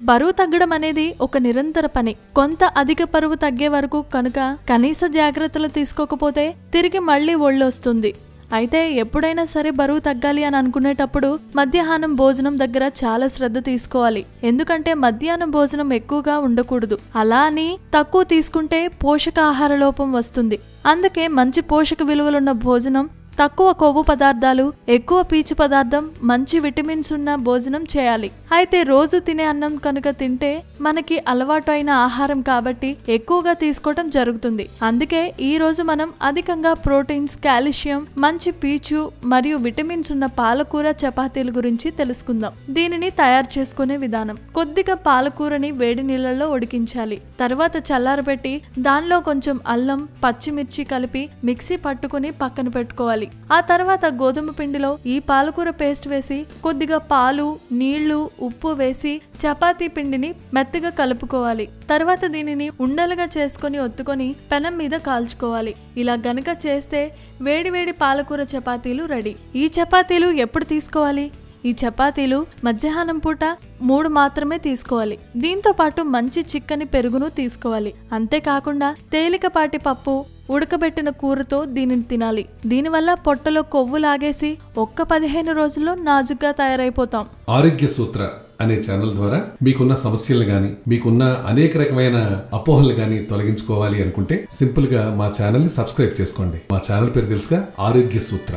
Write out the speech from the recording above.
బరువు తగ్గడం అనేది ఒక నిరంతర పని. కొంత అధిక బరువు తగ్గే వరకు కనుక కనీస జాగ్రత్తలు తీసుకోకపోతే తిరిగి మళ్లీ ఒళ్ళొస్తుంది. అయితే ఎప్పుడైనా సరే బరువు తగ్గాలి అని అనుకునేటప్పుడు మధ్యాహ్నం భోజనం దగ్గర చాలా శ్రద్ధ తీసుకోవాలి. ఎందుకంటే మధ్యాహ్నం భోజనం ఎక్కువగా ఉండకూడదు. అలా అని తక్కువ తీసుకుంటే పోషకాహార లోపం వస్తుంది. అందుకే మంచి పోషక విలువలున్న భోజనం, తక్కువ కొవ్వు పదార్థాలు, ఎక్కువ పీచు పదార్థం, మంచి విటమిన్స్ ఉన్న భోజనం చేయాలి. అయితే రోజు తినే అన్నం కనుక తింటే మనకి అలవాటు అయిన ఆహారం కాబట్టి ఎక్కువగా తీసుకోవటం జరుగుతుంది. అందుకే ఈ రోజు మనం అధికంగా ప్రోటీన్స్, కాల్షియం, మంచి పీచు మరియు విటమిన్స్ ఉన్న పాలకూర చపాతీల గురించి తెలుసుకుందాం. దీనిని తయారు చేసుకునే విధానం: కొద్దిగా పాలకూరని వేడి నీళ్ళలో ఉడికించాలి. తర్వాత చల్లారబెట్టి దానిలో కొంచెం అల్లం, పచ్చిమిర్చి కలిపి మిక్సీ పట్టుకుని పక్కన పెట్టుకోవాలి. ఆ తర్వాత గోధుమ పిండిలో ఈ పాలకూర పేస్ట్ వేసి కొద్దిగా పాలు, నీళ్లు, ఉప్పు వేసి చపాతీ పిండిని మెత్తగా కలుపుకోవాలి. తర్వాత దీనిని ఉండలుగా చేసుకుని ఒత్తుకొని పెనం మీద కాల్చుకోవాలి. ఇలా గనక చేస్తే వేడివేడి పాలకూర చపాతీలు రెడీ. ఈ చపాతీలు ఎప్పుడు తీసుకోవాలి? ఈ చపాతీలు మధ్యాహ్నం పూట 3 మాత్రమే తీసుకోవాలి. దీంతో పాటు మంచి చిక్కని పెరుగును తీసుకోవాలి. అంతేకాకుండా తేలికపాటి పప్పు, ఉడకబెట్టిన కూరతో దీనిని తినాలి. దీనివల్ల పొట్టలో కొవ్వు లాగేసి ఒక్క 15 రోజుల్లో నాజుగ్గా తయారైపోతాం. ఆరోగ్య సూత్ర అనే ఛానల్ ద్వారా మీకున్న సమస్యలు గాని, మీకున్న అనేక రకమైన అపోహలు గాని తొలగించుకోవాలి అనుకుంటే సింపుల్ గా మా ఛానల్ ని సబ్స్క్రైబ్ చేసుకోండి. మా ఛానల్ పేరు తెలుసుగా, ఆరోగ్య సూత్ర.